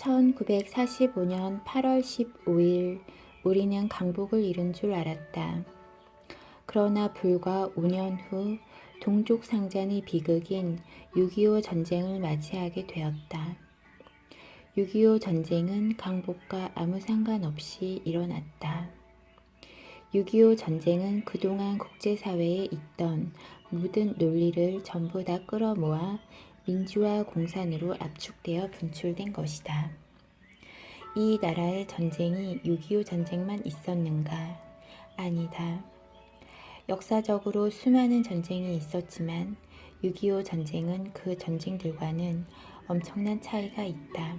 1945년 8월 15일 우리는 강복을 이룬 줄 알았다. 그러나 불과 5년 후 동족 상잔의 비극인 6.25 전쟁을 맞이하게 되었다. 6.25 전쟁은 강복과 아무 상관없이 일어났다. 6.25 전쟁은 그동안 국제사회에 있던 모든 논리를 전부 다 끌어모아 민주화 공산으로 압축되어 분출된 것이다. 이 나라에 전쟁이 6.25 전쟁만 있었는가? 아니다. 역사적으로 수많은 전쟁이 있었지만 6.25 전쟁은 그 전쟁들과는 엄청난 차이가 있다.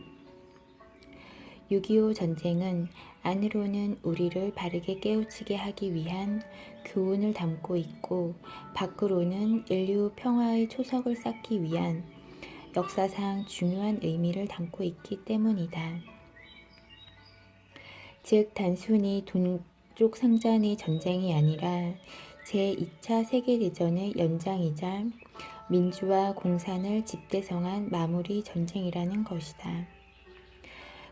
6.25 전쟁은 안으로는 우리를 바르게 깨우치게 하기 위한 교훈을 담고 있고 밖으로는 인류 평화의 초석을 쌓기 위한 역사상 중요한 의미를 담고 있기 때문이다. 즉 단순히 동족 상잔의 전쟁이 아니라 제2차 세계대전의 연장이자 민주화 공산을 집대성한 마무리 전쟁이라는 것이다.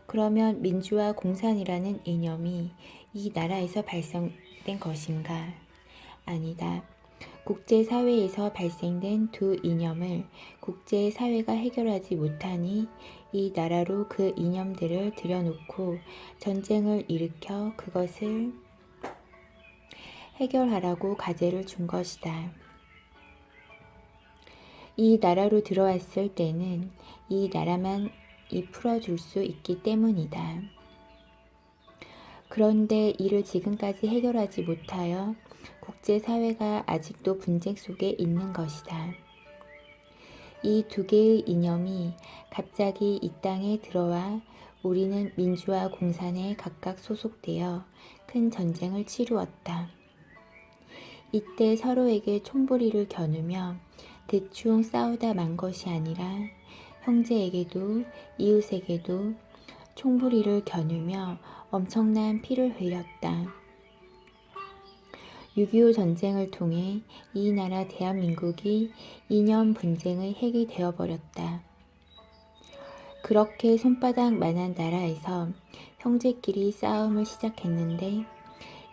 그러면 민주화 공산이라는 이념이 이 나라에서 발생된 것인가? 아니다. 국제사회에서 발생된 두 이념을 국제사회가 해결하지 못하니 이 나라로 그 이념들을 들여놓고 전쟁을 일으켜 그것을 해결하라고 과제를 준 것이다. 이 나라로 들어왔을 때는 이 나라만 풀어줄 수 있기 때문이다. 그런데 이를 지금까지 해결하지 못하여 국제사회가 아직도 분쟁 속에 있는 것이다. 이 두 개의 이념이 갑자기 이 땅에 들어와 우리는 민주화 공산에 각각 소속되어 큰 전쟁을 치루었다. 이때 서로에게 총부리를 겨누며 대충 싸우다 만 것이 아니라 형제에게도 이웃에게도 총부리를 겨누며 엄청난 피를 흘렸다. 6.25 전쟁을 통해 이 나라 대한민국이 이념 분쟁의 핵이 되어버렸다. 그렇게 손바닥만한 나라에서 형제끼리 싸움을 시작했는데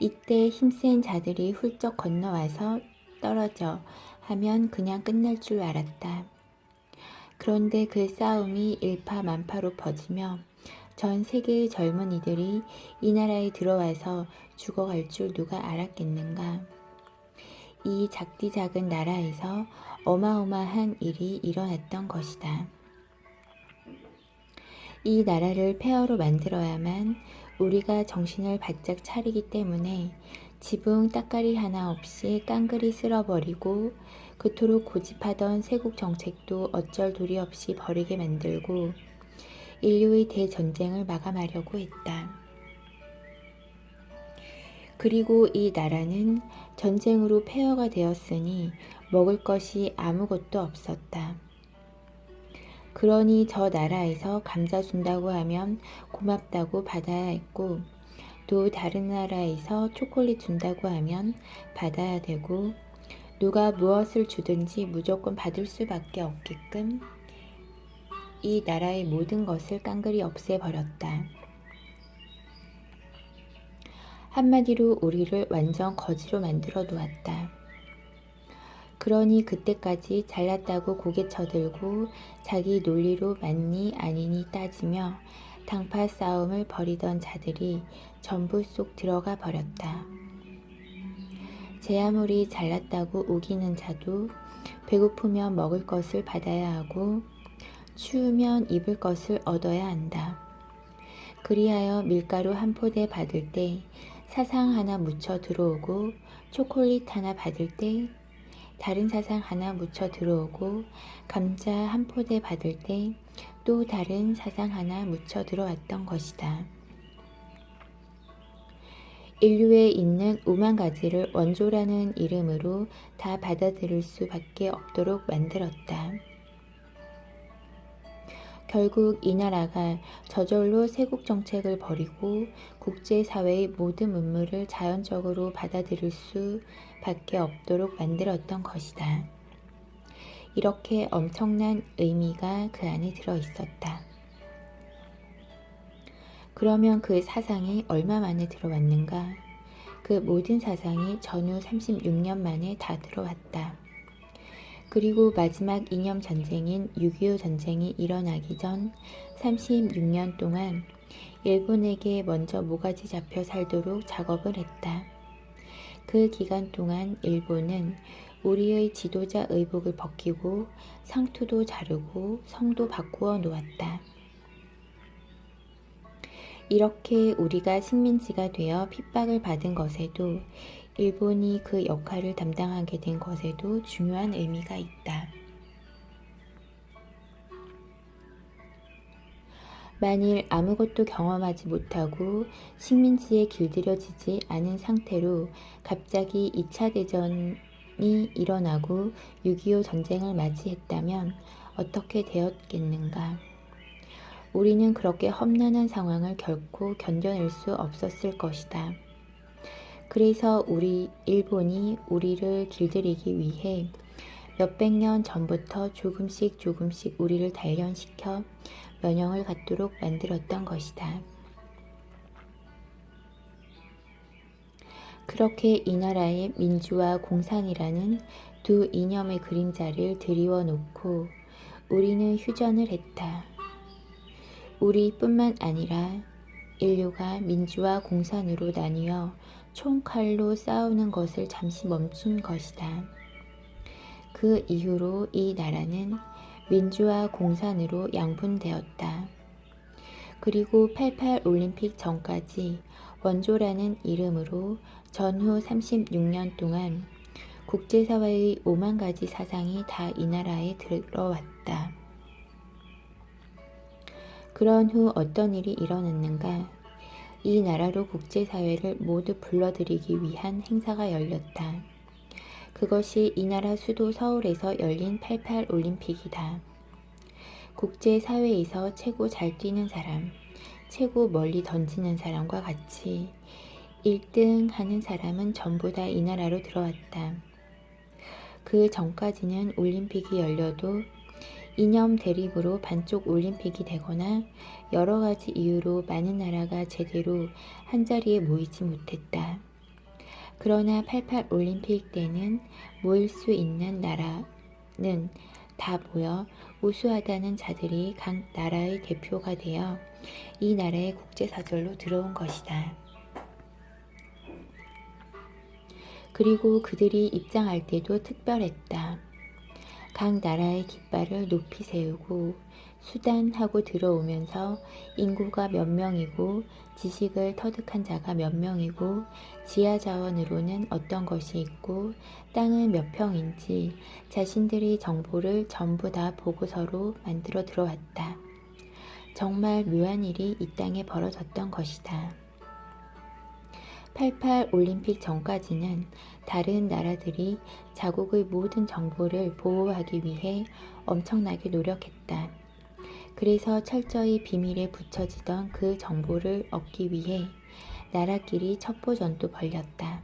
이때 힘센 자들이 훌쩍 건너와서 떨어져 하면 그냥 끝날 줄 알았다. 그런데 그 싸움이 일파만파로 퍼지며 전 세계의 젊은이들이 이 나라에 들어와서 죽어갈 줄 누가 알았겠는가. 이 작디 작은 나라에서 어마어마한 일이 일어났던 것이다. 이 나라를 폐허로 만들어야만 우리가 정신을 바짝 차리기 때문에 지붕 따까리 하나 없이 깡그리 쓸어버리고 그토록 고집하던 세국 정책도 어쩔 도리 없이 버리게 만들고 인류의 대전쟁을 마감하려고 했다. 그리고 이 나라는 전쟁으로 폐허가 되었으니 먹을 것이 아무것도 없었다. 그러니 저 나라에서 감자 준다고 하면 고맙다고 받아야 했고 또 다른 나라에서 초콜릿 준다고 하면 받아야 되고 누가 무엇을 주든지 무조건 받을 수밖에 없게끔 이 나라의 모든 것을 깡그리 없애버렸다. 한마디로 우리를 완전 거지로 만들어 놓았다. 그러니 그때까지 잘났다고 고개 쳐들고 자기 논리로 맞니 아니니 따지며 당파 싸움을 벌이던 자들이 전부 쏙 들어가 버렸다. 제 아무리 잘났다고 우기는 자도 배고프면 먹을 것을 받아야 하고 추우면 입을 것을 얻어야 한다. 그리하여 밀가루 한 포대 받을 때 사상 하나 묻혀 들어오고 초콜릿 하나 받을 때 다른 사상 하나 묻혀 들어오고 감자 한 포대 받을 때 또 다른 사상 하나 묻혀 들어왔던 것이다. 인류에 있는 오만 가지를 원조라는 이름으로 다 받아들일 수밖에 없도록 만들었다. 결국 이 나라가 저절로 세국 정책을 버리고 국제사회의 모든 문물을 자연적으로 받아들일 수밖에 없도록 만들었던 것이다. 이렇게 엄청난 의미가 그 안에 들어 있었다. 그러면 그 사상이 얼마 만에 들어왔는가? 그 모든 사상이 전후 36년 만에 다 들어왔다. 그리고 마지막 이념 전쟁인 6.25 전쟁이 일어나기 전 36년 동안 일본에게 먼저 모가지 잡혀 살도록 작업을 했다. 그 기간 동안 일본은 우리의 지도자 의복을 벗기고 상투도 자르고 성도 바꾸어 놓았다. 이렇게 우리가 식민지가 되어 핍박을 받은 것에도 일본이 그 역할을 담당하게 된 것에도 중요한 의미가 있다. 만일 아무것도 경험하지 못하고 식민지에 길들여지지 않은 상태로 갑자기 2차 대전이 일어나고 6.25 전쟁을 맞이했다면 어떻게 되었겠는가? 우리는 그렇게 험난한 상황을 결코 견뎌낼 수 없었을 것이다. 그래서 일본이 우리를 길들이기 위해 몇백 년 전부터 조금씩 우리를 단련시켜 면역을 갖도록 만들었던 것이다. 그렇게 이 나라의 민주와 공산이라는 두 이념의 그림자를 드리워 놓고 우리는 휴전을 했다. 우리뿐만 아니라 인류가 민주와 공산으로 나뉘어 총칼로 싸우는 것을 잠시 멈춘 것이다. 그 이후로 이 나라는 민주와 공산으로 양분되었다. 그리고 88 올림픽 전까지 원조라는 이름으로 전후 36년 동안 국제사회의 5만 가지 사상이 다 이 나라에 들어왔다. 그런 후 어떤 일이 일어났는가? 이 나라로 국제사회를 모두 불러들이기 위한 행사가 열렸다. 그것이 이 나라 수도 서울에서 열린 88 올림픽이다. 국제사회에서 최고 잘 뛰는 사람, 최고 멀리 던지는 사람과 같이 1등 하는 사람은 전부 다 이 나라로 들어왔다. 그 전까지는 올림픽이 열려도 이념 대립으로 반쪽 올림픽이 되거나 여러 가지 이유로 많은 나라가 제대로 한자리에 모이지 못했다. 그러나 88 올림픽 때는 모일 수 있는 나라는 다 모여 우수하다는 자들이 각 나라의 대표가 되어 이 나라의 국제사절로 들어온 것이다. 그리고 그들이 입장할 때도 특별했다. 각 나라의 깃발을 높이 세우고 수단하고 들어오면서 인구가 몇 명이고 지식을 터득한 자가 몇 명이고 지하자원으로는 어떤 것이 있고 땅은 몇 평인지 자신들의 정보를 전부 다 보고서로 만들어 들어왔다. 정말 묘한 일이 이 땅에 벌어졌던 것이다. 88 올림픽 전까지는 다른 나라들이 자국의 모든 정보를 보호하기 위해 엄청나게 노력했다. 그래서 철저히 비밀에 붙여지던 그 정보를 얻기 위해 나라끼리 첩보전도 벌였다.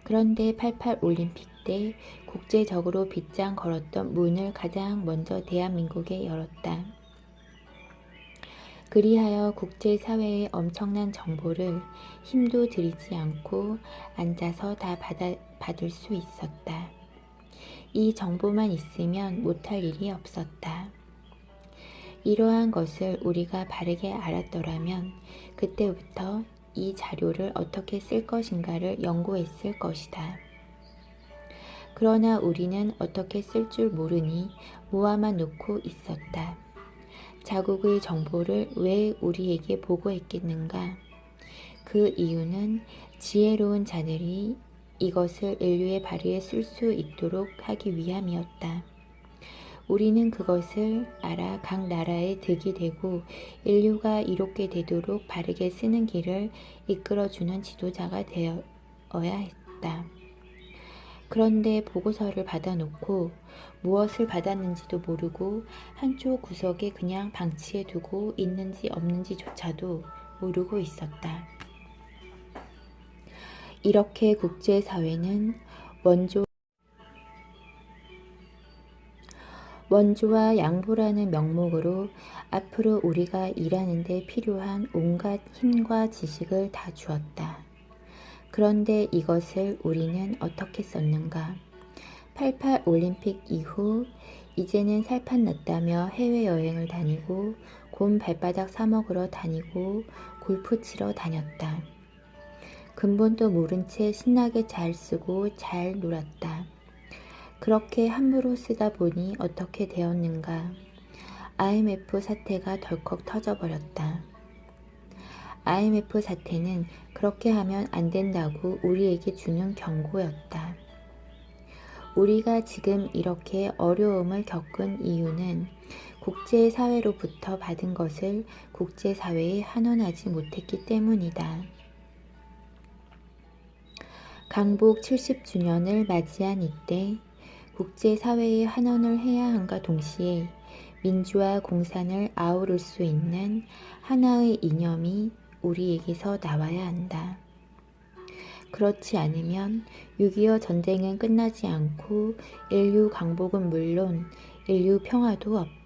그런데 88 올림픽 때 국제적으로 빗장 걸었던 문을 가장 먼저 대한민국에 열었다. 그리하여 국제사회의 엄청난 정보를 힘도 들이지 않고 앉아서 다 받을 수 있었다. 이 정보만 있으면 못할 일이 없었다. 이러한 것을 우리가 바르게 알았더라면 그때부터 이 자료를 어떻게 쓸 것인가를 연구했을 것이다. 그러나 우리는 어떻게 쓸 줄 모르니 모아만 놓고 있었다. 자국의 정보를 왜 우리에게 보고했겠는가? 그 이유는 지혜로운 자들이 이것을 인류의 발휘에 쓸 수 있도록 하기 위함이었다. 우리는 그것을 알아 각 나라에 득이 되고 인류가 이롭게 되도록 바르게 쓰는 길을 이끌어주는 지도자가 되어야 했다. 그런데 보고서를 받아놓고 무엇을 받았는지도 모르고 한쪽 구석에 그냥 방치해 두고 있는지 없는지조차도 모르고 있었다. 이렇게 원조와 양보라는 명목으로 앞으로 우리가 일하는 데 필요한 온갖 힘과 지식을 다 주었다. 그런데 이것을 우리는 어떻게 썼는가? 88 올림픽 이후 이제는 살판 났다며 해외여행을 다니고 곰 발바닥 사먹으러 다니고 골프 치러 다녔다. 근본도 모른 채 신나게 잘 쓰고 잘 놀았다. 그렇게 함부로 쓰다 보니 어떻게 되었는가? IMF 사태가 덜컥 터져버렸다. IMF 사태는 그렇게 하면 안 된다고 우리에게 주는 경고였다. 우리가 지금 이렇게 어려움을 겪은 이유는 국제사회로부터 받은 것을 국제사회에 환원하지 못했기 때문이다. 강복 70주년을 맞이한 이때 국제사회에 환원을 해야 함과 동시에 민주화 공산을 아우를 수 있는 하나의 이념이 우리에게서 나와야 한다. 그렇지 않으면 6.25 전쟁은 끝나지 않고 인류 강복은 물론 인류 평화도 없다.